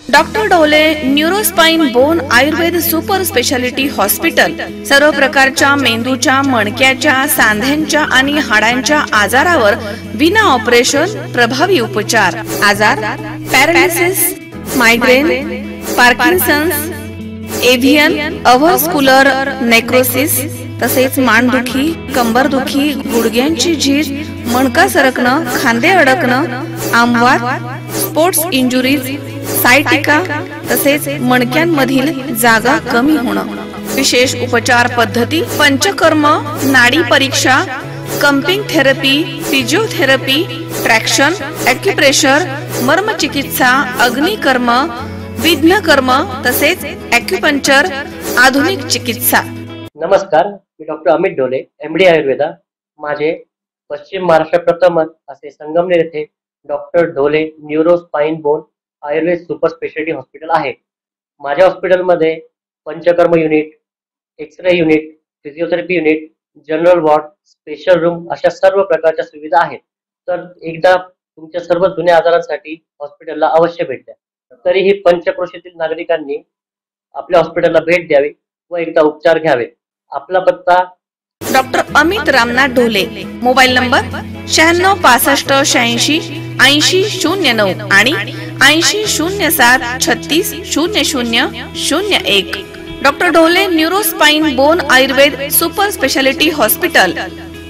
Doctor Dhole neurospine bone Ayurved super speciality hospital सर्व प्रकारच्या मेंदूच्या, मणक्याच्या, सांध्यांच्या आणि हाडांच्या आजारावर विना ऑपरेशन प्रभावी उपचार. आजार पॅरालिसिस, मायग्रेन, पार्किन्सन्स, एव्हियन, अव्हस्क्युलर नेक्रोसिस, तसेच मानदुखी, कंबरदुखी, गुडघ्यांची झीज, मणका सरकणं, खांदे अडकणं, आमवात, स्पोर्ट्स इंजुरीज, सायटिका, तसेच मणक्यांमधील जागा कमी होणं. विशेष उपचार पद्धती पंचकर्म, नाडी परीक्षा, cupping therapy, physiotherapy, traction, acupressure, मर्मचिकित्सा, अग्निकर्म, विघ्नकर्म, तसेच ॲक्युपंक्चर, आधुनिक चिकित्सा. नमस्कार, मी डॉक्टर अमित ढोले, MD आयुर्वेदा. माझे पश्चिम महाराष्ट्र प्रथमच असे संगमनेर येथे doctor Dhole neuro spine bone Ayurved super speciality hospital आहे. माझ्या हॉस्पिटलमध्ये panchakarma unit, X-ray unit, physiotherapy unit, general ward, special room अशा सर्व प्रकारच्या सुविधा आहेत. तर एकदा तुमच्या सर्व जुन्या आजारांसाठी हॉस्पिटलला अवश्य भेट द्या. तरीही पंचक्रोशीतील नागरिकांनी आपल्या हॉस्पिटलला भेट द्यावी व एकदा उपचार घ्यावे. आपला पत्ता doctor Amit Ramnath Dhole, mobile number 96 65 86 80 09 आणि 80 07 36 00 01. Doctor Dhole neurospine bone Ayurved super speciality hospital,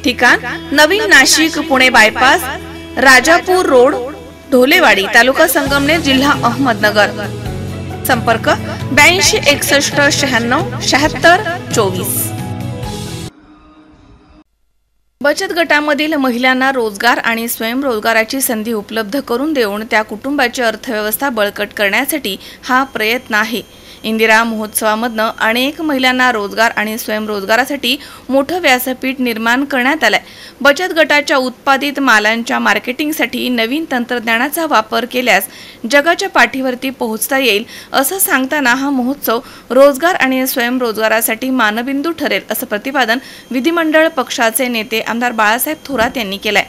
ठिकाण नवीन नाशिक पुणे बायपास, राजापूर रोड, ढोलेवाडी, तालुका संगमनेर, जिल्हा अहमदनगर. संपर्क 82 61 96 76 24. बचत गटामधील महिलांना रोजगार आणि स्वयंरोजगाराची संधी उपलब्ध करून देऊन त्या कुटुंबाची अर्थव्यवस्था बळकट करण्यासाठी हा प्रयत्न आहे. इंदिरा महोत्सवामधनं अनेक महिलांना रोजगार आणि स्वयंरोजगारासाठी मोठं व्यासपीठ निर्माण करण्यात आलंय. बचत गटाच्या उत्पादित मालांच्या मार्केटिंगसाठी नवीन तंत्रज्ञानाचा वापर केल्यास जगाच्या पाठीवरती पोहोचता येईल असं सांगताना हा महोत्सव रोजगार आणि स्वयंरोजगारासाठी मानबिंदू ठरेल असं प्रतिपादन विधिमंडळ पक्षाचे नेते आमदार बाळासाहेब थोरात यांनी केलंय.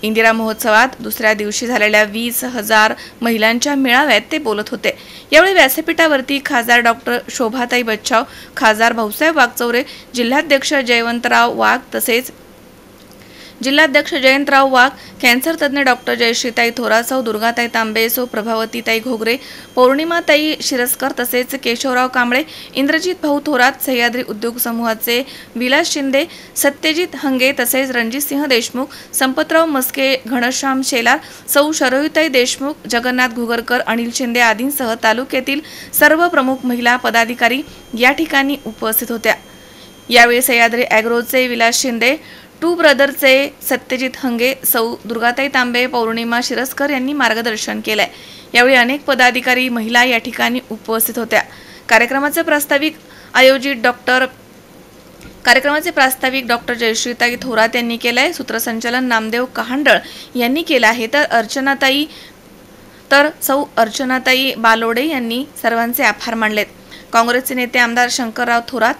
इंदिरा महोत्सवात दुसऱ्या दिवशी झालेल्या 20,000 महिलांच्या मेळाव्यात ते बोलत होते. यावेळी व्यासपीठावरती खासदार डॉक्टर शोभाताई बच्छाव, खासदार भाऊसाहेब वागचौरे, जिल्हाध्यक्ष जयवंतराव वाघ, तसेच जिल्हाध्यक्ष जयंतराव वाघ, कॅन्सर तज्ज्ञ डॉक्टर जयश्रीताई थोरात, सौ दुर्गाताई तांबे, सौ प्रभावतीताई घोगरे, पौर्णिमाताई शिरस्कर, तसेच केशवराव कांबळे, इंद्रजित भाऊ थोरात, सह्याद्री उद्योग समूहाचे विलास शिंदे, सत्यजित हंगे, तसेच रणजितसिंह देशमुख, संपतराव मस्के, घनश्याम शेलार, सौ शरयुताई देशमुख, जगन्नाथ घुगरकर, अनिल शिंदे आदींसह तालुक्यातील सर्व प्रमुख महिला पदाधिकारी या ठिकाणी उपस्थित होत्या. यावेळी सह्याद्री ॲग्रोचे विलास शिंदे, टू ब्रदरचे सत्यजित हंगे, सौ दुर्गाताई तांबे, पौर्णिमा शिरस्कर यांनी मार्गदर्शन केलंय. यावेळी अनेक पदाधिकारी महिला या ठिकाणी उपस्थित होत्या. कार्यक्रमाचे प्रास्ताविक डॉक्टर जयश्रीताई थोरात यांनी केलंय. सूत्रसंचालन नामदेव कहांडळ यांनी केलं आहे. तर सौ अर्चनाताई बालोडे यांनी सर्वांचे आभार मानलेत. काँग्रेसचे नेते आमदार शंकरराव थोरात,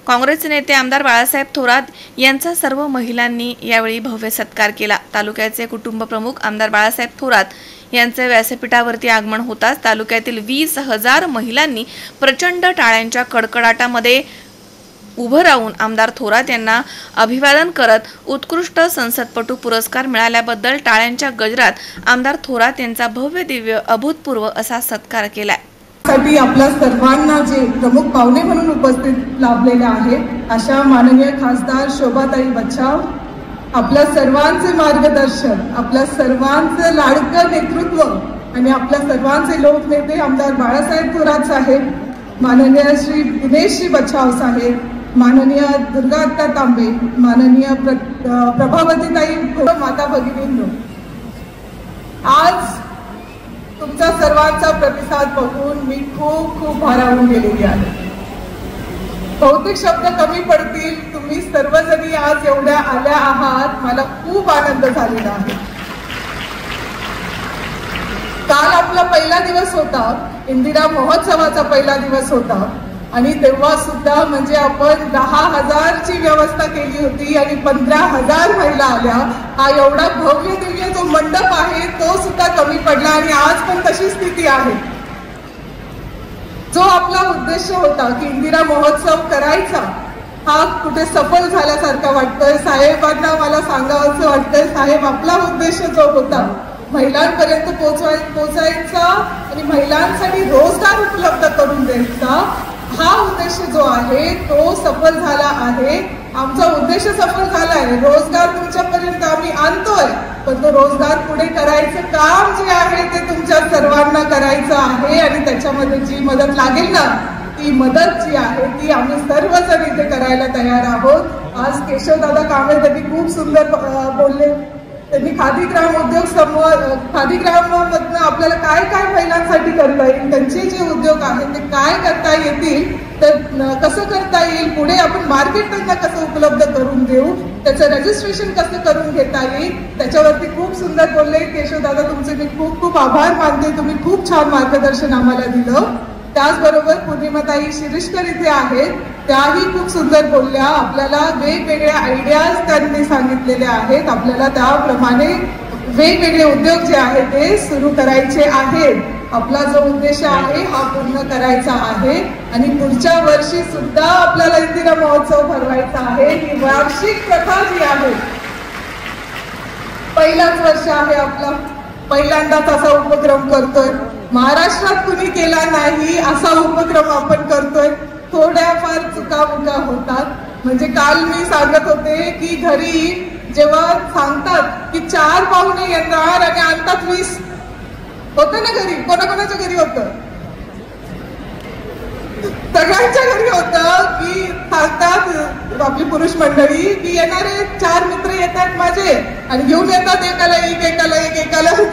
काँग्रेसचे नेते आमदार बाळासाहेब थोरात यांचा सर्व महिलांनी यावेळी भव्य सत्कार केला. तालुक्याचे कुटुंब प्रमुख आमदार बाळासाहेब थोरात यांचे व्यासपीठावरती आगमन होताच तालुक्यातील 20,000 महिलांनी प्रचंड टाळ्यांच्या कडकडाटामध्ये उभं राहून आमदार थोरात यांना अभिवादन करत उत्कृष्ट संसदपटू पुरस्कार मिळाल्याबद्दल टाळ्यांच्या गजरात आमदार थोरात यांचा भव्य दिव्य अभूतपूर्व असा सत्कार केलाय. साठी आपल्या सर्वांना जे प्रमुख पाहुणे म्हणून उपस्थित लाभलेले आहेत अशा माननीय खासदार शोभाताई बच्छाव, आपल्या सर्वांचे मार्गदर्शन, आपल्या सर्वांचे लाडकं नेतृत्व आणि आपल्या सर्वांचे लोकनेते आमदार बाळासाहेब थोरात साहेब, माननीय श्री दिनेशजी बच्छाव साहेब, माननीय दुर्गाअक्का तांबे, माननीय प्रभावतीताई माता भगिनींनो, आज तुमचा सर्वांचा प्रतिसाद बघून मी खूप भारावून गेलेली आहे. बहुतेक शब्द कमी पडतील. तुम्ही सर्वजणी आज एवढ्या आल्या आहात, मला खूप आनंद झालेला आहे. काल आपला पहिला दिवस होता, इंदिरा महोत्सवाचा पहिला दिवस होता आणि तेव्हा सुद्धा म्हणजे आपण 10,000ची व्यवस्था केली होती आणि 15,000 महिला आल्या. हा एवढा भव्य दिव्य जो मंडप आहे तो सुद्धा कमी पडला आणि आज पण तशी स्थिती आहे. जो आपला उद्देश होता की इंदिरा महोत्सव करायचा, हा कुठे सफल झाल्यासारखा वाटतोय. साहेबांना मला सांगावंसं वाटतंय, साहेब आपला उद्देश जो होता महिलांपर्यंत पोहोचायचा आणि महिलांसाठी रोजगार उपलब्ध करून द्यायचा, हा उद्देश जो आहे तो सफल झाला आहे. आमचा उद्देश सफल झाला आहे. रोजगार तुमच्यापर्यंत आम्ही आणतोय, पण तो रोजगार पुढे करायचं काम जे आहे ते तुमच्या सर्वांना करायचं आहे. आणि त्याच्यामध्ये जी मदत लागेल ना, ती मदत जी आहे ती आम्ही सर्वजण इथे करायला तयार आहोत. आज केशवदादा कांबळे त्यांनी खूप सुंदर बोलले. त्यांनी खादी ग्राम उद्योग समूह, खादी ग्राममधनं आपल्याला काय काय महिलांसाठी करता येईल, त्यांचे जे उद्योग आहेत ते काय करता येतील, तर कसं करता येईल, पुढे आपण मार्केट त्यांना कसं उपलब्ध करून देऊ, त्याचं रजिस्ट्रेशन कसं करून घेता येईल, त्याच्यावरती खूप सुंदर बोलले. केशवदादा तुमचे मी खूप खूप आभार मानते. तुम्ही खूप छान मार्गदर्शन आम्हाला दिलं. त्याचबरोबर पूर्णिमाताई शिरीषकर इथे आहेत, त्याही खूप सुंदर बोलल्या. आपल्याला वेगवेगळ्या आयडियाज त्यांनी सांगितलेल्या आहेत. आपल्याला त्याप्रमाणे वेगवेगळे उद्योग जे आहेत ते सुरू करायचे आहेत. आपला जो उद्देश आहे हा पूर्ण करायचा आहे. आणि पुढच्या वर्षी सुद्धा आपल्याला इंदिरा महोत्सव भरवायचा आहे. ही वार्षिक प्रथा जी आहे, पहिलाच वर्ष आहे आपला, पहिल्यांदाच असा उपक्रम करतोय. महाराष्ट्रात कुणी केला नाही असा उपक्रम आपण करतोय. थोड्याफार चुकामुका होतात. म्हणजे काल मी सांगत होते की घरी जेव्हा सांगतात की 4 पाहुणे येणार आणि आणतात 20, होतं ना घरी, कोणाकोणाच्या घरी होतं, सगळ्यांच्या घरी होतं की सांगतात आपली पुरुष मंडळी की येणारे 4 मित्र येतात माझे आणि घेऊन येतात एकाला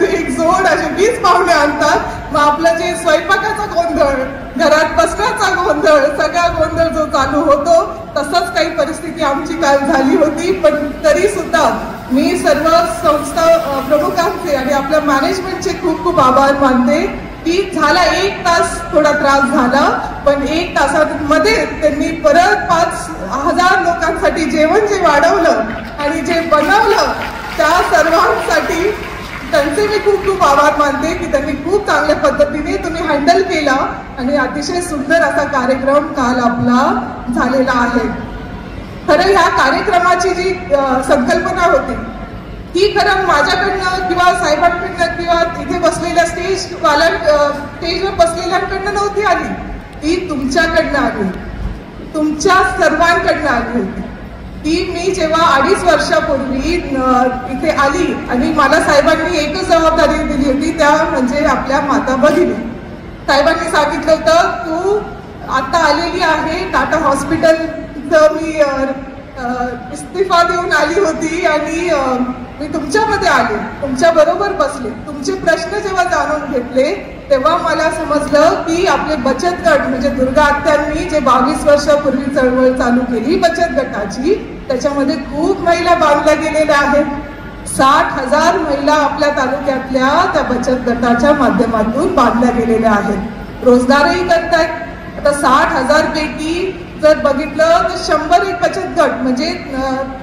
एक जोड असे 20 पाहुणे आणतात. मग आपलं जे स्वयंपाकाचा गोंधळ, घरात बसण्याचा गोंधळ, सगळा गोंधळ जो चालू होतो, तसंच काही परिस्थिती आमची काल झाली होती. पण तरी सुद्धा मी सर्व संस्था प्रमुखांचे आणि आपल्या मॅनेजमेंटचे खूप खूप आभार मानते की झाला 1 तास थोडा त्रास झाला, पण 1 तासामध्ये त्यांनी परत 5,000 लोकांसाठी जेवण जे वाढवलं आणि जे बनवलं, त्या सर्वांसाठी त्यांचे मी खूप खूप आभार मानते की त्यांनी खूप चांगल्या पद्धतीने तुम्ही हँडल केला आणि अतिशय सुंदर असा कार्यक्रम काल आपला झालेला आहे. खरं ह्या कार्यक्रमाची जी संकल्पना होती ती खरं माझ्याकडनं किंवा साहेबांकडनं किंवा इथे बसलेल्या स्टेजवर बसलेल्यांकडनं नव्हती आली, ती तुमच्याकडनं आली, तुमच्या सर्वांकडनं आली होती. ती मी जेव्हा 2.5 वर्षापूर्वी इथे आली आणि मला साहेबांनी एकच जबाबदारी दिली होती, त्या म्हणजे आपल्या माता भगिनी. साहेबांनी सांगितलं होतं तू आता आलेली आहे टाटा हॉस्पिटलचं, मी इस्तिफा देऊन आली होती आणि मी तुमच्यामध्ये आले, तुमच्या बरोबर बसले, तुमचे प्रश्न जेव्हा जाणून घेतले तेव्हा मला समजलं की आपले बचत गट म्हणजे दुर्गा आत्यांनी जे 22 वर्षापूर्वी चळवळ चालू केली बचत गटाची, त्याच्यामध्ये खूप महिला बांधल्या गेलेल्या आहेत. 60,000 महिला आपल्या तालुक्यातल्या त्या बचत गटाच्या माध्यमातून बांधल्या गेलेल्या आहेत, रोजगारही करतायत. आता 60,000 पैकी जर बघितलं तर 100 बचत गट म्हणजे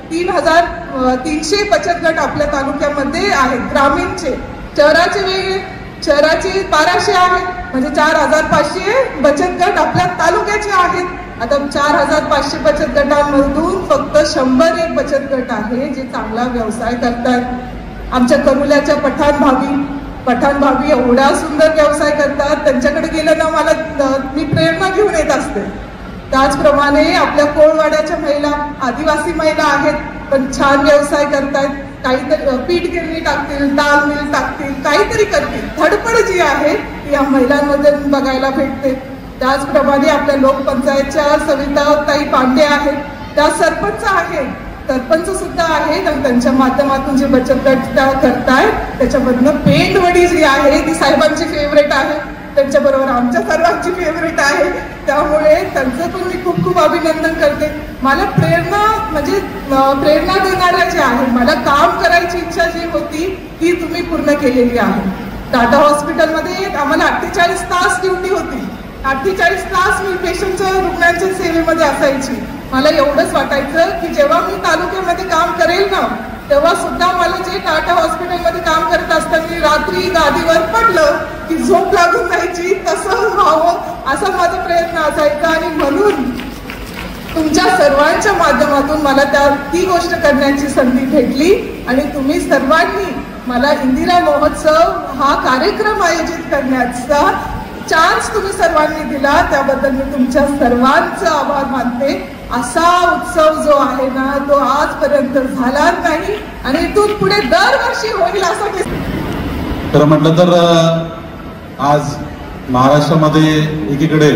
3,300 बचत गट आपल्या तालुक्यामध्ये आहेत, ग्रामीणचे. शहराचे वेगळे, शहराचे 1200 आहेत, म्हणजे 4,500 बचत गट आपल्या तालुक्याचे आहेत. आता 4,500 बचत गटांमधून फक्त 100 बचत गट आहे जे चांगला व्यवसाय करतात. आमच्या करुल्याच्या पठाण भाभी एवढा सुंदर व्यवसाय करतात, त्यांच्याकडे गेलं ना मला मी प्रेरणा घेऊन येत असते. त्याचप्रमाणे आपल्या कोळवाड्याच्या महिला, आदिवासी महिला आहेत पण छान व्यवसाय करतायत. काहीतरी पीठ गिरणी टाकतील, डाळ मिल टाकतील, काहीतरी करतील. धडपड जी आहे ती या महिलांमध्ये बघायला भेटते. त्याचप्रमाणे आपल्या लोकपंचायतच्या सविताताई पांडे आहेत, त्या सरपंच आहेत, सरपंच सुद्धा आहेत आणि त्यांच्या माध्यमातून जे बचत गट त्या करतायत त्याच्यामधनं पेंडवडी जी आहे ती साहेबांची फेवरेट आहे, त्यांच्याबरोबर आमच्या सर्वांची फेवरेट आहे. त्यामुळे त्यांचं पण मी खूप खूप अभिनंदन करते. मला प्रेरणा देणाऱ्या जे आहे, मला काम करायची इच्छा जी होती ती तुम्ही पूर्ण केलेली आहे. टाटा हॉस्पिटलमध्ये आम्हाला 48 तास ड्युटी होती, 48 तास मी पेशंटच्या रुग्णांच्या सेवेमध्ये असायची. मला एवढंच वाटायचं की जेव्हा मी तालुक्यामध्ये काम करेल ना तेव्हा सुद्धा मला जे टाटा हॉस्पिटलमध्ये काम करत असताना रात्री गादीवर पडलं की झोप लागून जायची, तसं व्हावं असं माझं सर्वांच्या माध्यमातून मला ती गोष्ट करण्याची संधी भेटली आणि तुम्ही सर्वांनी मला इंदिरा महोत्सव हा कार्यक्रम आयोजित करण्याचा चान्स तुम्ही सर्वांनी दिला, त्याबद्दल मी तुमच्या सर्वांचं आभार मानते. असा उत्सव जो आहे ना तो आजपर्यंत झाला नाही आणि इथून पुढे दरवर्षी होईल असं खरं म्हटलं तर आज महाराष्ट्रामध्ये एकीकडे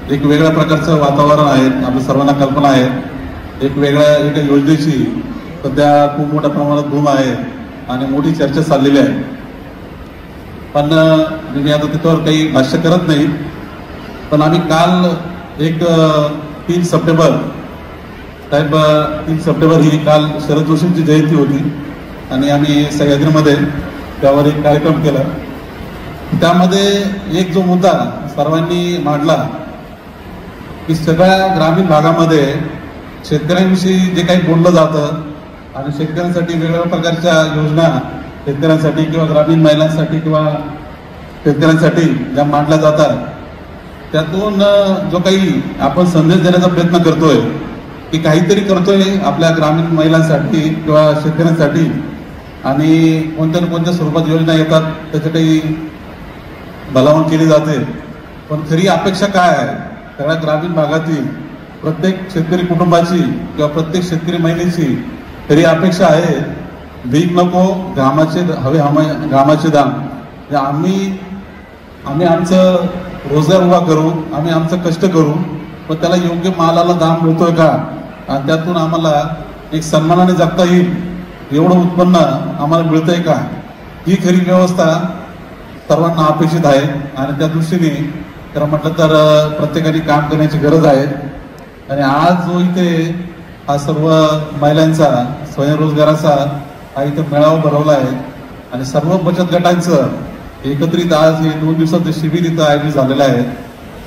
एक वेगळ्या प्रकारचं वातावरण आहे, आपल्या सर्वांना कल्पना आहे. एका योजनेची सध्या खूप मोठ्या प्रमाणात धूम आहे आणि मोठी चर्चा चाललेली आहे. पण मी आता त्याच्यावर काही भाष्य करत नाही. पण आम्ही काल 3 सप्टेंबर साहेब 3 सप्टेंबर ही काल शरद जोशींची जयंती होती आणि आम्ही सह्याद्रीमध्ये त्यावर एक कार्यक्रम केला. त्यामध्ये एक जो मुद्दा सर्वांनी मांडला की सगळ्या ग्रामीण भागामध्ये शेतकऱ्यांविषयी जे काही बोललं जातं आणि शेतकऱ्यांसाठी वेगवेगळ्या प्रकारच्या योजना शेतकऱ्यांसाठी किंवा ग्रामीण महिलांसाठी किंवा शेतकऱ्यांसाठी ज्या मांडल्या जातात त्यातून जो काही आपण संदेश देण्याचा प्रयत्न करतोय की काहीतरी करतोय आपल्या ग्रामीण महिलांसाठी किंवा शेतकऱ्यांसाठी आणि कोणत्या ना कोणत्या स्वरूपात योजना येतात त्याची काही भलावण केली जाते. पण खरी अपेक्षा काय आहे? सगळ्या ग्रामीण भागातील प्रत्येक शेतकरी कुटुंबाची किंवा प्रत्येक शेतकरी महिलेची खरी अपेक्षा आहे भीक नको घामाचे दाम. आम्ही आमचं रोजगार उभा करू, आम्ही आमचं कष्ट करू, पण त्याला योग्य मालाला दाम मिळतोय का आणि त्यातून आम्हाला एक सन्मानाने जगता येईल एवढं उत्पन्न आम्हाला मिळतंय का, ही खरी व्यवस्था सर्वांना अपेक्षित आहे. आणि त्या दृष्टीने खरं म्हटलं तर प्रत्येकाने काम करण्याची गरज आहे. आणि आज जो इथे हा सर्व महिलांचा स्वयंरोजगाराचा हा इथे मेळावा भरवला आहे आणि सर्व बचत गटांचं एकत्रित आज हे 2 दिवसाचं शिबिर इथं आयोजित झालेलं आहे.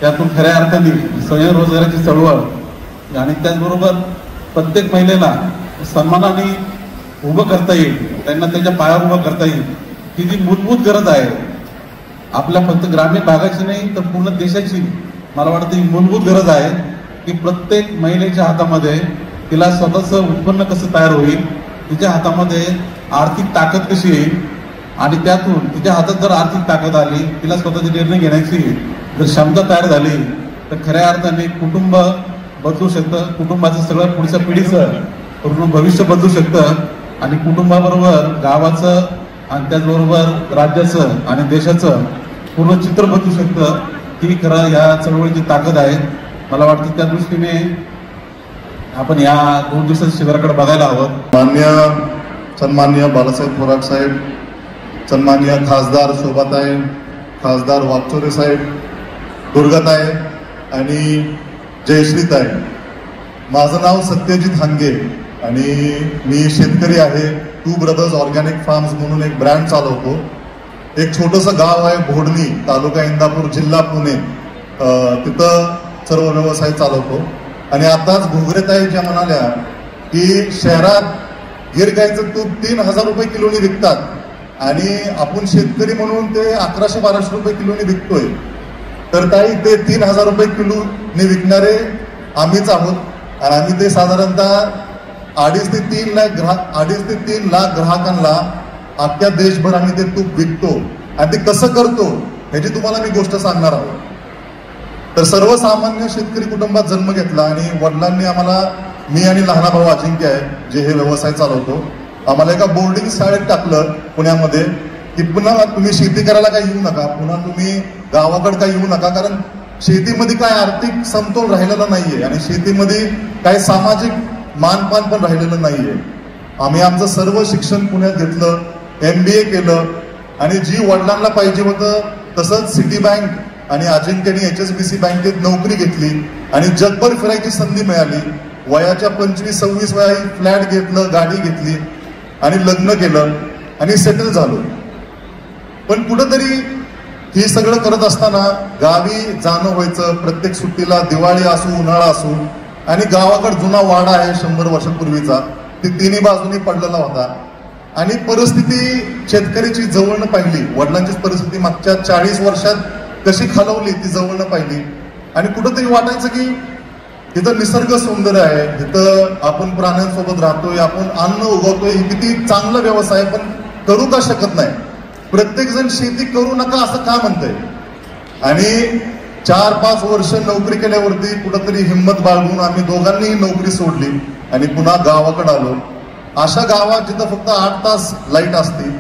त्यातून खऱ्या अर्थाने स्वयंरोजगाराची चळवळ आणि त्याचबरोबर प्रत्येक महिलेला सन्मानाने उभं करता येईल, त्यांना त्यांच्या पायावर उभं करता येईल, ही जी मूलभूत गरज आहे आपल्या फक्त ग्रामीण भागाची नाही तर पूर्ण देशाची मला वाटतं ही मूलभूत गरज आहे की प्रत्येक महिलेच्या हातामध्ये तिला स्वतःचं उत्पन्न कसं तयार होईल, तिच्या हातामध्ये आर्थिक ताकद कशी येईल आणि त्यातून तिच्या हातात जर आर्थिक ताकद आली, तिला स्वतःचे निर्णय घेण्याची जर क्षमता तयार झाली तर खऱ्या अर्थाने कुटुंब बदलू शकतं, कुटुंबाचं सगळं पुढच्या पिढीचं पूर्ण भविष्य बदलू शकतं आणि कुटुंबाबरोबर गावाचं आणि त्याचबरोबर राज्याचं आणि देशाचं पूर्ण चित्र बदलू शकतं. ही खरं या चळवळीची ताकद आहे. मला वाटतं त्या दृष्टीने आपण या 2 दिवसाच्या शिबिराकडे बघायला हवं. सन्मान्य बाळासाहेब थोरात साहेब, सन्मान्य खासदार शोभाताई, खासदार वागचोरे साहेब, दुर्गाताई आणि जयश्रीताई. माझं नाव सत्यजित हांगे आणि मी शेतकरी आहे. 2 ब्रदर्स ऑर्गॅनिक फार्म्स म्हणून एक ब्रँड चालवतो. एक छोटंसं गाव आहे भोडणी, तालुका इंदापूर, जिल्हा पुणे, तिथं सर्व व्यवसाय चालवतो. आणि आताच घुगरेताई ज्या म्हणाल्या की शहरात गिर गाईचं तूप 3000 रुपये किलोनी विकतात आणि आपण शेतकरी म्हणून ते 1100-1200 रुपये किलोनी विकतोय. तर ताई ते 3000 रुपये किलोने विकणारे आम्हीच आहोत आणि आम्ही ते साधारणतः 2.5 ते 3 लाख ग्राहकांना अख्ख्या देशभर आम्ही ते तूप विकतो. आणि ते कसं करतो ह्याची तुम्हाला मी गोष्ट सांगणार आहोत. तर सर्वसामान्य शेतकरी कुटुंबात जन्म घेतला आणि वडिलांनी आम्हाला, मी आणि लहाना भाऊ अजिंक्य आहे जे हे व्यवसाय चालवतो, आम्हाला एका बोर्डिंग शाळेत टाकलं पुण्यामध्ये की पुन्हा तुम्ही शेती करायला काही येऊ नका, पुन्हा तुम्ही गावाकडे काही येऊ नका, कारण शेतीमध्ये काय आर्थिक समतोल राहिलेला नाहीये आणि शेतीमध्ये काय सामाजिक मानपान पण राहिलेलं नाहीये. आम्ही आमचं सर्व शिक्षण पुण्यात घेतलं, MBA केलं आणि जी वडिलांना पाहिजे होतं तसंच सिटी बँक आणि अजिंक्यनी HSBC बँकेत नोकरी घेतली आणि जगभर फिरायची संधी मिळाली. वयाच्या 25-26 वया फ्लॅट घेतलं, गाडी घेतली आणि लग्न केलं आणि सेटल झालो. पण कुठंतरी हे सगळं करत असताना गावी जाणं व्हायचं. प्रत्येक सुट्टीला, दिवाळी असो, उन्हाळा असो, आणि गावाकडे जुना वाडा आहे 100 वर्षापूर्वीचा, ती 3ही बाजूनी पडलेला होता. आणि परिस्थिती शेतकऱ्याची जवळनं पाहिली, वडिलांची परिस्थिती मागच्या 40 वर्षात कशी खालवली ती जवळनं पाहिली आणि कुठंतरी वाटायचं की तिथं निसर्ग सौंदर्य आहे, तिथं आपण प्राण्यांसोबत राहतोय, आपण अन्न उगवतोय, हे किती चांगला व्यवसाय, पण करू का शकत नाही? प्रत्येक जण शेती करू नका असं का म्हणतंय? आणि 4-5 वर्ष नोकरी केल्यावरती कुठंतरी हिंमत बाळगून आम्ही दोघांनीही नोकरी सोडली आणि पुन्हा गावाकडे आलो. अशा गावात जिथं फक्त 8 तास लाईट असते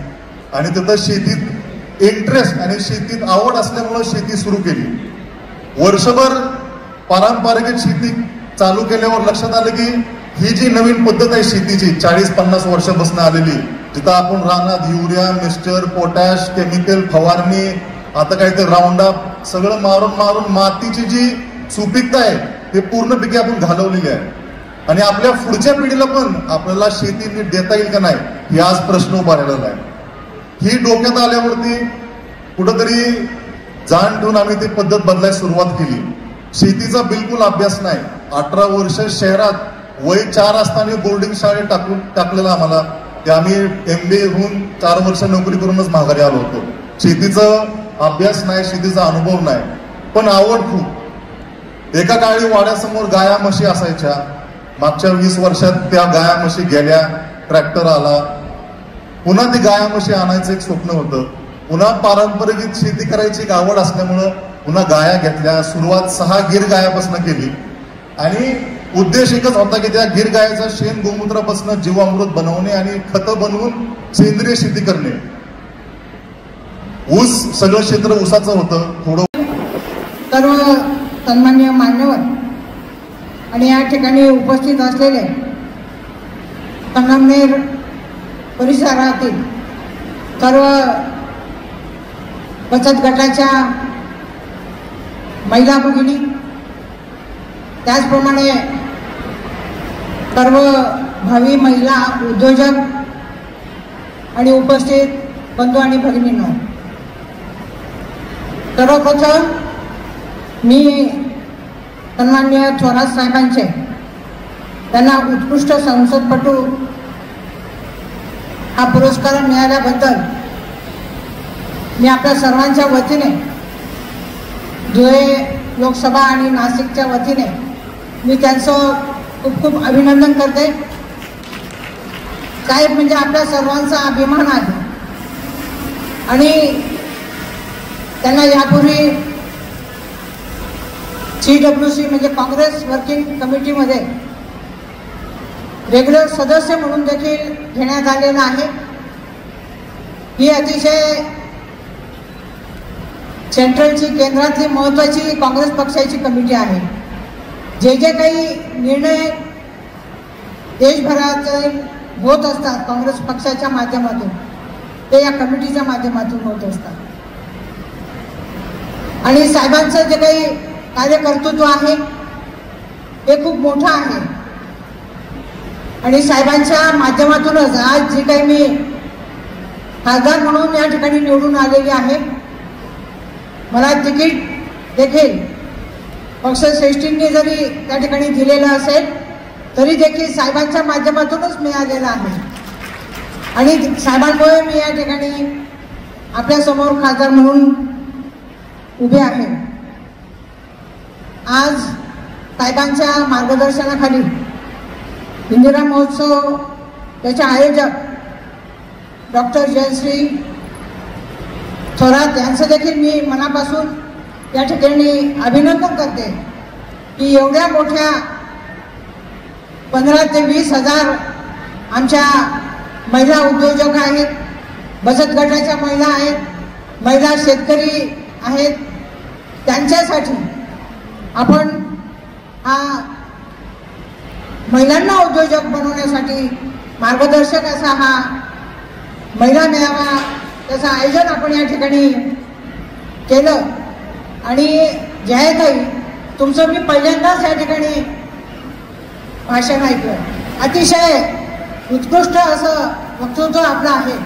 आणि तिथं शेतीत इंटरेस्ट आणि शेतीत आवड असल्यामुळं शेती सुरू केली. वर्षभर पारंपरिक शेती चालू केल्यावर लक्षात आलं की ही जी नवीन पद्धत आहे शेतीची 40-50 वर्षापासून आलेली, जिथं आपण रानात युरिया, मिक्सचर, पोटॅश, केमिकल फवारणी, आता काय ते राऊंड अप सगळं मारून मारून मातीची जी सुपीकता आहे ते पूर्णपैकी आपण घालवलेली आहे. आणि आपल्या पुढच्या पिढीला पण आपल्याला शेती नीट देता येईल का नाही ही आज प्रश्न उभा राहिलेला आहे. ही डोक्यात आल्यावरती कुठंतरी जाण ठेवून आम्ही ती पद्धत बदलायला सुरुवात केली. शेतीचा बिलकुल अभ्यास नाही. 18 वर्ष शहरात वय 4 असताना बोर्डिंग शाळेत टाकलेला आम्हाला, ते आम्ही MBA होऊन 4 वर्ष नोकरी करूनच माघारी आलो होतो. शेतीचा अभ्यास नाही, शेतीचा अनुभव नाही, पण आवड खूप. एका काळी वाड्यासमोर गाया म्हशी असायच्या. मागच्या 20 वर्षात त्या गाया म्हशी गेल्या, ट्रॅक्टर आला, पुन्हा ती गाया म्हशी आणायचं एक स्वप्न होतं. पुन्हा पारंपरिक शेती करायची एक आवड असल्यामुळं पुन्हा गाया घेतल्या. सुरुवात 6 गिर गायापासून केली आणि उद्देश एकच होता की त्या गिर गायचा शेण गोमूत्रापासून जीवामृत बनवणे आणि खतं बनवून सेंद्रिय शेती करणे. ऊस सगळं क्षेत्र ऊसाचं होतं. थोडं सर्व सन्माननीय मान्यवर आणि या ठिकाणी उपस्थित असलेले संगमनेर परिसरातील सर्व बचत गटाच्या महिला भगिनी, त्याचप्रमाणे सर्व भावी महिला उद्योजक आणि उपस्थित बंधू आणि भगिनींनो, सर्वप्रथम मी सन्माननीय थोरात साहेबांचे त्यांना उत्कृष्ट संसदपटू हा पुरस्कार मिळाल्याबद्दल मी आपल्या सर्वांच्या वतीने, धुळे लोकसभा आणि नाशिकच्या वतीने मी त्यांचं खूप खूप अभिनंदन करते. साहेब म्हणजे आपल्या सर्वांचा अभिमान आहे आणि त्यांना यापूर्वी CWC म्हणजे काँग्रेस वर्किंग कमिटीमध्ये रेग्युलर सदस्य म्हणून देखील घेण्यात आलेला आहे. ही अतिशय सेंट्रलची, केंद्रातली महत्त्वाची काँग्रेस पक्षाची कमिटी आहे. जे जे काही निर्णय देशभरात होत असतात काँग्रेस पक्षाच्या माध्यमातून, ते या कमिटीच्या माध्यमातून होत असतात. आणि साहेबांचं जे काही कार्यकर्तृत्व आहे ते खूप मोठं आहे आणि साहेबांच्या माध्यमातूनच आज जी काही मी खासदार म्हणून या ठिकाणी निवडून आलेली आहे, मला तिकीट देखील पक्षश्रेष्ठींनी जरी त्या ठिकाणी दिलेलं असेल तरी देखील साहेबांच्या माध्यमातूनच मिळालेलं आहे आणि साहेबांमुळे मी या ठिकाणी आपल्यासमोर खासदार म्हणून उभे आहे. आज साहेबांच्या मार्गदर्शनाखाली इंदिरा महोत्सव त्याचे आयोजक डॉक्टर जयश्री थोरात यांचं देखील मी मनापासून या ठिकाणी अभिनंदन करते की एवढ्या मोठ्या 15 ते 20 हजार आमच्या महिला उद्योजक आहेत, बचत गटाच्या महिला आहेत, महिला शेतकरी आहेत, त्यांच्यासाठी आपण हा महिलांना उद्योजक बनवण्यासाठी मार्गदर्शक असा हा महिला मेळावा त्याचं आयोजन आपण या ठिकाणी केलं. आणि जयाताई, तुमचं मी पहिल्यांदाच या ठिकाणी भाषण ऐकलं. अतिशय उत्कृष्ट असं वक्तृत्व आपलं आहे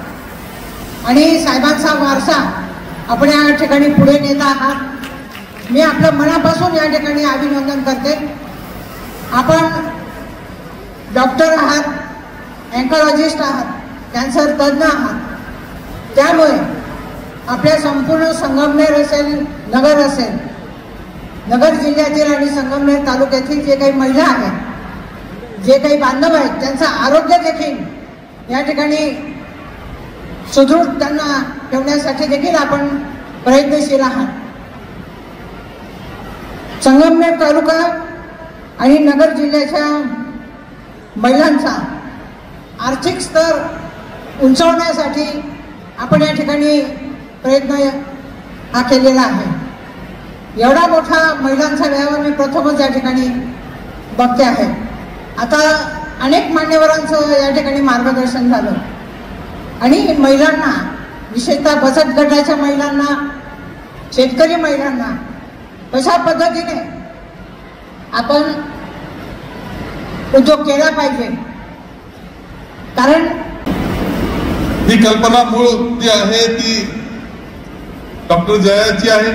आणि साहेबांचा वारसा आपण या ठिकाणी पुढे नेत आहात. मी आपलं मनापासून या ठिकाणी अभिनंदन करते. आपण डॉक्टर आहात, अँकॉलॉजिस्ट आहात, कॅन्सर तज्ज्ञ आहात, त्यामुळे आपल्या संपूर्ण संगमनेर असेल, नगर असेल, नगर जिल्ह्यातील आणि संगमनेर तालुक्यातील जे काही महिला आहेत, जे काही बांधव आहेत, त्यांचं आरोग्य देखील या ठिकाणी सुदृढ त्यांना ठेवण्यासाठी देखील आपण प्रयत्नशील आहात. संगमनेर तालुका आणि नगर जिल्ह्याच्या महिलांचा आर्थिक स्तर उंचावण्यासाठी आपण या ठिकाणी प्रयत्न हा केलेला आहे. एवढा मोठा महिलांचा मेळावा मी प्रथमच या ठिकाणी बघते आहे. आता अनेक मान्यवरांचं या ठिकाणी मार्गदर्शन झालं आणि महिलांना, विशेषतः बचत गटाच्या महिलांना, शेतकरी महिलांना कशा पद्धतीने आपण उद्योग केला पाहिजे, कारण ही कल्पना मूळ जी आहे ती डॉक्टर जयाची आहे.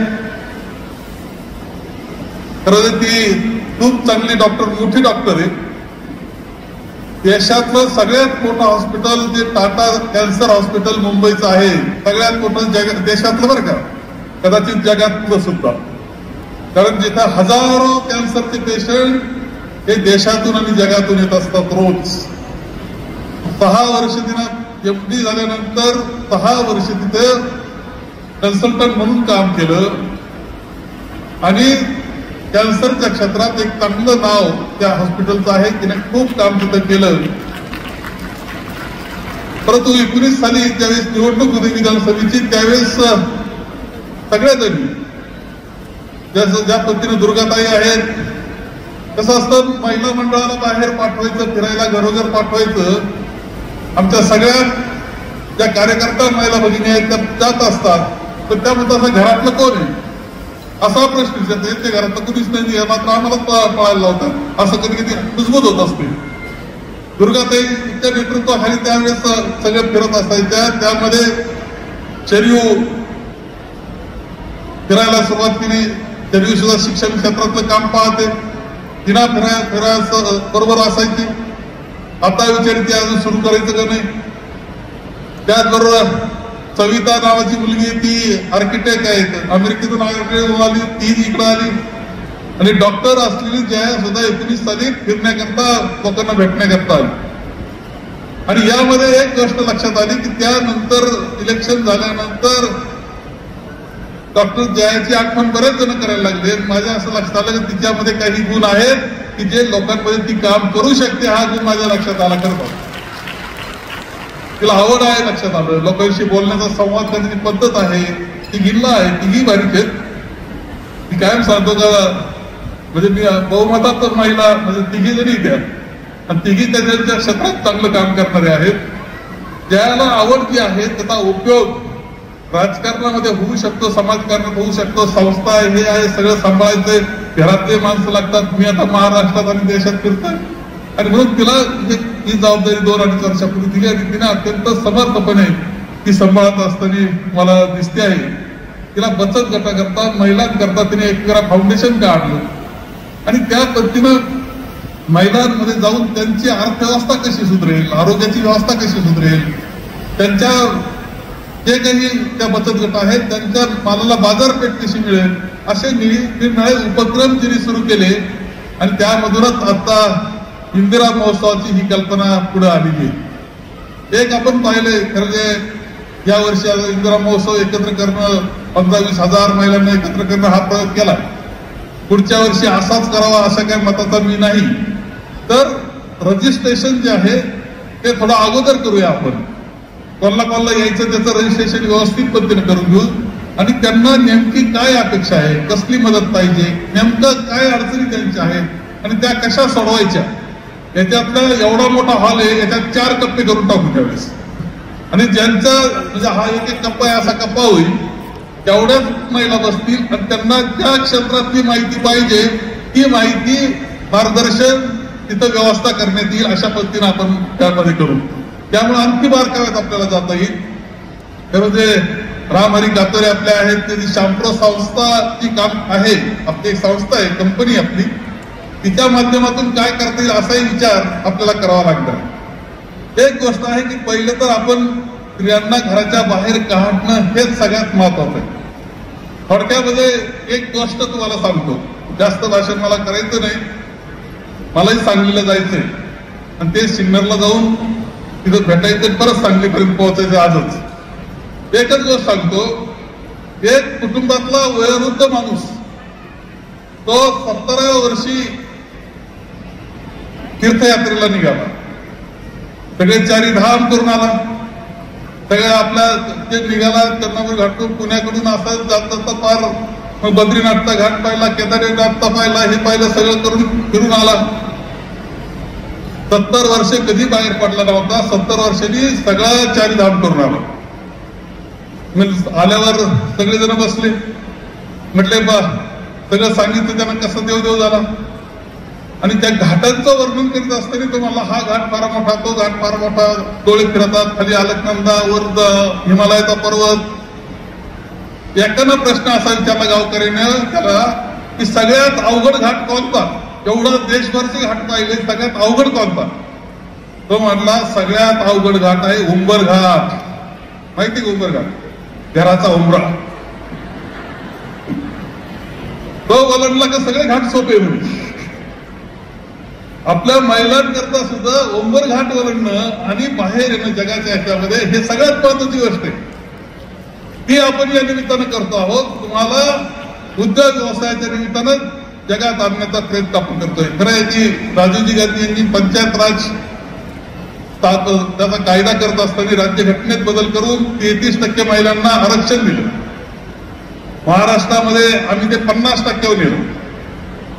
खरं ती खूप चांगली डॉक्टर, मोठी डॉक्टर आहे. देशातलं सगळ्यात मोठं हॉस्पिटल जे टाटा कॅन्सर हॉस्पिटल मुंबईचं आहे, सगळ्यात मोठं देशातलं बरं का, कदाचित जगातलं सुद्धा. कारण जिथं हजारो कॅन्सरचे पेशंट हे देशातून आणि जगातून येत असतात रोज. 6 वर्ष तिनं MD झाल्यानंतर 6 वर्ष तिथे कन्सल्टंट म्हणून काम केलं आणि कॅन्सरच्या क्षेत्रात एक चांगलं नाव त्या हॉस्पिटलचं आहे. तिने खूप काम तिथं केलं. परंतु 19 साली ज्यावेळेस निवडणूक होती विधानसभेची, त्यावेळेस सगळ्याजणी ज्या पद्धतीने दुर्गाताई आहेत, कसं असतं महिला मंडळाला बाहेर पाठवायचं, फिरायला घरोघर पाठवायचं. आमच्या सगळ्या ज्या कार्यकर्ता महिला भगिनी आहेत त्या जात असतात, तर त्यामध्ये असं घरातलं कोण आहे असा प्रश्न विचारतो. ते घरातलं कुणीच नाही, मात्र आम्हाला पळायला लावतात, असं कधी कधी कुजबूज होत असते. दुर्गाताईच्या नेतृत्वाखाली त्यावेळेस सगळे फिरत असायच्या. त्यामध्ये शरीव फिरायला सुरुवात केली. शरीव सुद्धा शिक्षण क्षेत्रातलं काम पाहते, तिना फिरायला बरोबर असायची. आता विचारते अजून सुरू करायचं का नाही. त्याचबरोबर सविता नावाची मुलगी, ती आर्किटेक्ट आहे, अमेरिकेतून आली, ती इकडं आली. आणि डॉक्टर असलेली जया सुद्धा 19 साली फिरण्याकरता, लोकांना भेटण्याकरता आली. आणि यामध्ये एक गोष्ट लक्षात आली की त्यानंतर इलेक्शन झाल्यानंतर डॉक्टर जयाची आठवण बरेच जण करायला लागले. माझ्या असं लक्षात आलं की तिच्यामध्ये काही गुण आहेत की जे लोकांमध्ये ती काम करू शकते. हा गुण माझ्या लक्षात आला. करतो तिला आवड आहे, लक्षात आलं. लोकांशी बोलण्याचा संवाद करण्याची पद्धत आहे, ती गिल्ला आहे, तिघी बारीक आहेत. ती कायम सांगतो का, म्हणजे मी बहुमतात महिला म्हणजे तिघी जरी द्या आणि तिघी त्यांच्या क्षेत्रात चांगलं काम करणारे आहेत. ज्याला आवड जी आहे त्याचा उपयोग राजकारणामध्ये होऊ शकतो, समाजकारणात होऊ शकतो. संस्था आहे, हे आहे, सगळं सांभाळायचंय, घरातले माणसं लागतात. मी आता महाराष्ट्रात आणि देशात फिरतोय आणि म्हणून तिला ही जबाबदारी 2-2.5 वर्षापूर्वी दिली आणि तिने अत्यंत समर्थपणे ती सांभाळत असताना मला दिसते आहे. तिला बचत गटाकरता, महिलांकरता तिने एक फाउंडेशन काढलं आणि त्या पद्धतीनं महिलांमध्ये जाऊन त्यांची अर्थव्यवस्था कशी सुधरेल, आरोग्याची व्यवस्था कशी सुधरेल, त्यांच्या जे काही त्या बचत गट आहेत त्यांच्या मालाला बाजारपेठ कशी मिळेल, असे निरनिराळे उपक्रम तिने सुरू केले. आणि त्यामधूनच आता इंदिरा महोत्सवाची ही कल्पना पुढे आलेली आहे. एक आपण पाहिले खरं जे या वर्षी इंदिरा महोत्सव एकत्र करणं, 15-20 हजार महिलांना एकत्र करणं हा प्रयोग केला. पुढच्या वर्षी असाच करावा अशा काही मताचा मी नाही. तर रजिस्ट्रेशन जे आहे ते थोडं अगोदर करूया. आपण कोणाला यायचं त्याचं रजिस्ट्रेशन व्यवस्थित पद्धतीने करून घेऊ आणि त्यांना नेमकी काय अपेक्षा आहे, कसली मदत पाहिजे, नेमकं काय अडचणी त्यांच्या आहेत आणि त्या कशा सोडवायच्या. याच्यातला एवढा मोठा हॉल आहे, याच्यात 4 कप्पे करून टाकू त्यावेळेस. आणि ज्यांचा म्हणजे हा एक कप्पा आहे, असा कप्पा होईल, तेवढ्याच महिला बसतील आणि त्यांना ज्या क्षेत्रातली माहिती पाहिजे ती माहिती मार्गदर्शन तिथं व्यवस्था करण्यात येईल. अशा पद्धतीने आपण त्यामध्ये करू. त्यामुळे आणखी बारकाव्यात आपल्याला जाता येईल. म्हणजे राम हरी कातोरे आपले आहेत, ते शाम्प्रो संस्था जी काम आहे, आपली एक संस्था आहे, कंपनी आपली, तिच्या माध्यमातून काय करता येईल असाही विचार आपल्याला करावा लागणार. एक गोष्ट आहे की पहिलं तर आपण स्त्रियांना घराच्या बाहेर काढणं हेच सगळ्यात महत्वाचं आहे. थोडक्यामध्ये एक गोष्ट तुम्हाला सांगतो, जास्त भाषण मला करायचं नाही, मलाही सांगलीला जायचंय आणि ते सिन्नरला जाऊन तिथं भेटायचं, परत सांगलीपर्यंत पोहोचायचं आजच. एकच गोष्ट सांगतो, एक कुटुंबातला वयोवृद्ध माणूस तो 17व्या वर्षी तीर्थयात्रेला निघाला, सगळे 4 धाम करून आला, सगळ्या आपल्या ते निघाला कर्नापूर घाटून पुण्याकडून असं जात जाता पार बद्रीनाथचा घाट पाहिला, केदारनाथचा पाहिला, हे पाहिलं, सगळं करून फिरून आला. 70 वर्ष कधी बाहेर पडला नव्हता, 70 वर्षांनी सगळं 4 धाम करून आला. आल्यावर सगळेजण बसले, म्हटले बा, सगळं सांगितलं त्यांना, कसं देव झाला. आणि त्या घाटांचं वर्णन करीत असताना तुम्हाला हा घाट फार मोठा, तो घाट फार मोठा, डोळे फिरतात, खाली अलकनंदा, वर हिमालयाचा पर्वत. एकानं प्रश्न असा विचारला गावकऱ्याने त्याला की सगळ्यात अवघड घाट कोणता, एवढा देशभरचे घाट पाहिले, सगळ्यात अवघड कोणता. तो म्हणला सगळ्यात अवघड घाट आहे उंबर घाट. माहिती का उंबर घाट? घराचा उंबरा. तो बोलला का सगळे घाट सोपे म्हणून. आपल्या महिलांकरता सुद्धा उंबर घाट ओलांडणं आणि बाहेर येणं जगाच्या ह्याच्यामध्ये हे सगळ्यात महत्वाची गोष्ट आहे. ती आपण या निमित्तानं करतो आहोत. तुम्हाला उद्योग व्यवसायाच्या निमित्तानं जगात आणण्याचा प्रयत्न आपण करतोय. खरं आहे की राजीवजी गांधी यांनी पंचायत राज त्याचा कायदा करत असताना राज्यघटनेत बदल करून 33% महिलांना आरक्षण दिलं. महाराष्ट्रामध्ये आम्ही ते 50% नेलो.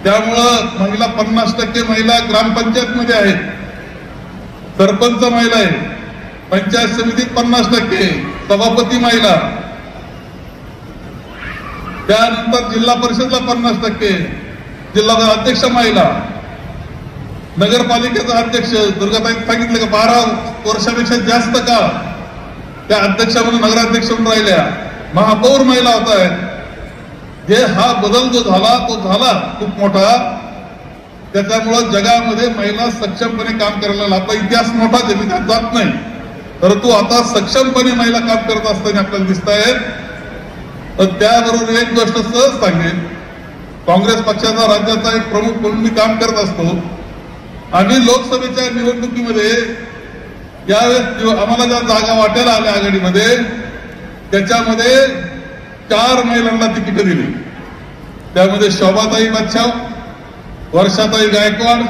त्यामुळं महिला 50% महिला ग्रामपंचायत मध्ये आहेत, सरपंच महिला आहे, पंचायत समितीत 50%, सभापती महिला, त्यानंतर जिल्हा परिषदला 50%, जिल्हा अध्यक्ष महिला, नगरपालिकेचा अध्यक्ष. दुर्गाताई सांगितलं का 12 वर्षापेक्षा जास्त काळ त्या अध्यक्ष म्हणून नगराध्यक्ष म्हणून राहिल्या. महापौर महिला होत आहेत. हे हा बदल जो झाला तो झाला खूप मोठा. त्याच्यामुळं जगामध्ये महिला सक्षमपणे काम करायला, आपला इतिहास मोठा आहे, मी त्यात जात नाही, परंतु आता सक्षमपणे महिला काम करत असताना आपल्याला दिसत आहेत. तर त्याबरोबर एक गोष्ट सहज सांगेन, काँग्रेस पक्षाचा राज्याचा एक प्रमुख म्हणून मी काम करत असतो. आम्ही लोकसभेच्या निवडणुकीमध्ये यावेळेस आम्हाला ज्या जागा वाट्याला आल्या आघाडीमध्ये, त्याच्यामध्ये 4 महिलांना तिकीट दिली. त्यामध्ये शोभाताई बच्चाव, वर्षाताई गायकवाड,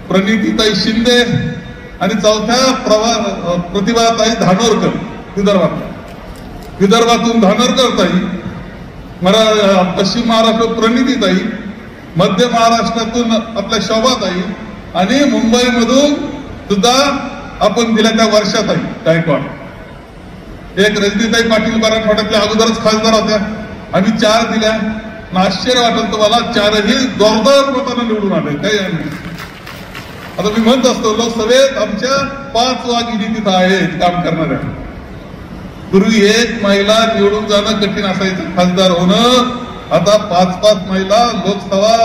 प्रणितीताई शिंदे आणि चौथ्या प्रतिभाताई धानोरकर. विदर्भातून धानोरकर ताई, पश्चिम महाराष्ट्र प्रणितीताई, मध्य महाराष्ट्रातून आपल्या शोभाताई आणि मुंबईमधून सुद्धा आपण दिल्या त्या वर्षाताई गायकवाड. एक रजनीताई पाटील मराठवाड्यातल्या अगोदरच खासदार होत्या. आम्ही 4 दिल्या. आश्चर्य वाटेल तुम्हाला, 4ही जोरदार मतानं निवडून आले. काही आता मी म्हणत असतो लोकसभेत आमच्या 5 वाघिणी तिथं आहेत काम करणाऱ्या. पूर्वी 1 महिला निवडून जाणं कठीण असायचं खासदार होणं. आता 5-5 महिला लोकसभा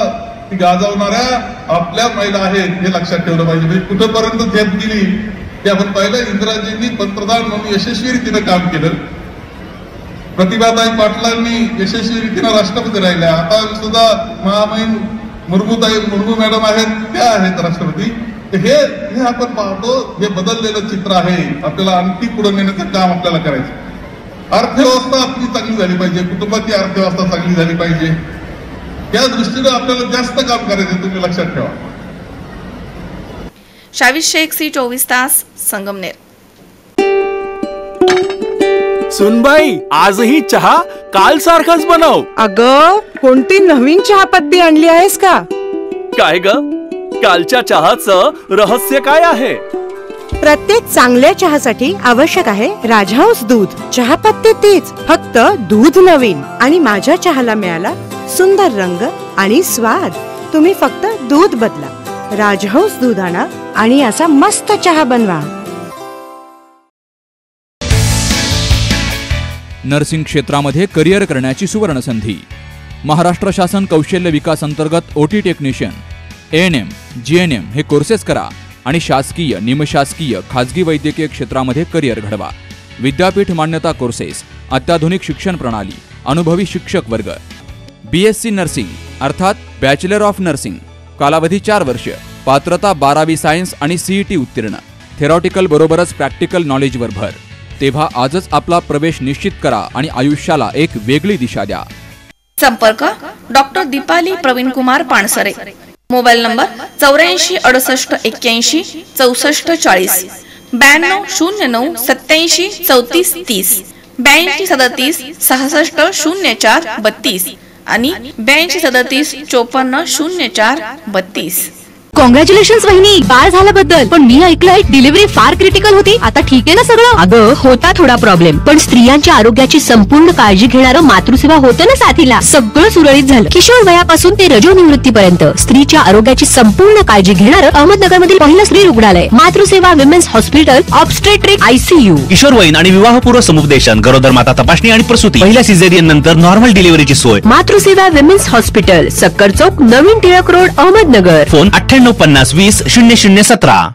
गाजवणाऱ्या आपल्या महिला आहेत, हे लक्षात ठेवलं पाहिजे. म्हणजे कुठंपर्यंत झेप गेली ते आपण पाहिलं. इंदिराजींनी पंतप्रधान म्हणून यशस्वी रीतीनं काम केलं. प्रतिभाताई पाटलांनी यशस्वी रीतीनं राष्ट्रपती राहिल्या. आता सुद्धा महामहिम मुर्मू मॅडम आहेत, त्या आहेत राष्ट्रपती. हे आपण पाहतो, हे बदललेलं चित्र आहे. आपल्याला आणखी पुढे नेण्याचं काम आपल्याला करायचं. अर्थव्यवस्था आपली चांगली झाली पाहिजे, कुटुंबाची अर्थव्यवस्था चांगली झाली पाहिजे. या दृष्टीने आपल्याला जास्त काम करायचं, तुम्ही लक्षात ठेवा. शावीज शेख, सी 24 तास, संगमनेर. सुनबाई, आजही चहा काल सारखाच बनव. अगं, कोणती नवीन चहापत्ती आणली आहेस का? काय ग, कालच्या चहाचं रहस्य काय आहे? प्रत्येक चांगल्या चहासाठी आवश्यक आहे राजहंस दूध. चहापत्ती तीच, फक्त दूध नवीन. आणि माझ्या चहाला मिळाला सुंदर रंग आणि स्वाद. तुम्ही फक्त दूध बदला, राजहंस दूध आणा आणि असा मस्त चहा बनवा. नर्सिंग क्षेत्रामध्ये करिअर करण्याची सुवर्ण संधी. महाराष्ट्र शासन कौशल्य विकास अंतर्गत ओटी टेक्निशियन, ANM, GNM हे कोर्सेस करा आणि शासकीय, निमशासकीय, खाजगी वैद्यकीय क्षेत्रामध्ये करिअर घडवा. विद्यापीठ मान्यता कोर्सेस अत्याधुनिक शिक्षण प्रणाली, अनुभवी शिक्षक वर्ग, BSc नर्सिंग अर्थात बॅचलर ऑफ नर्सिंग, कालावधी 4 वर्ष, पात्रता 12वी सायन्स आणि CET उत्तीर्ण, थेरॉटिकल बरोबरच प्रॅक्टिकल नॉलेजवर भर. तेव्हा आजच आपला प्रवेश निश्चित करा आणि आयुष्याला एक वेगळी दिशा द्या. संपर्क doctor Deepali Praveen Kumar Pansare. Mobile number 84 68 81 64 40, 92 09 87 34 30, 82 37 66 04 32 आणि 82 37 54 04 32. कॉंग्रॅच्युलेशन्स वहिनी, बाळ झाल्याबद्दल. पण मी ऐकलंय डिलिव्हरी फार क्रिटिकल होती. आता ठीक आहे ना सगळं? अगं होता थोडा प्रॉब्लेम, पण स्त्रियांच्या आरोग्याची संपूर्ण काळजी घेणारं मातृसेवा होतं ना साथीला. सगळं सुरळीत झालं. किशोर वयापासून ते रजोनिवृत्तीपर्यंत स्त्रीच्या आरोग्याची संपूर्ण काळजी घेणारं अहमदनगर मधील पहिलं स्त्री रुग्णालय Matruseva women's hospital, obstetric ICU. किशोरवयीन आणि विवाहपूर्व समुपदेशन, गरोदर माता तपासणी आणि प्रसूती, पहिल्या सिझेरियन नंतर नॉर्मल डिलिव्हरीची सोय. मातृसेवा विमेन्स हॉस्पिटल, सक्कर चौक, नवीन टिळक रोड, अहमदनगर. फोन 9850 20 0017.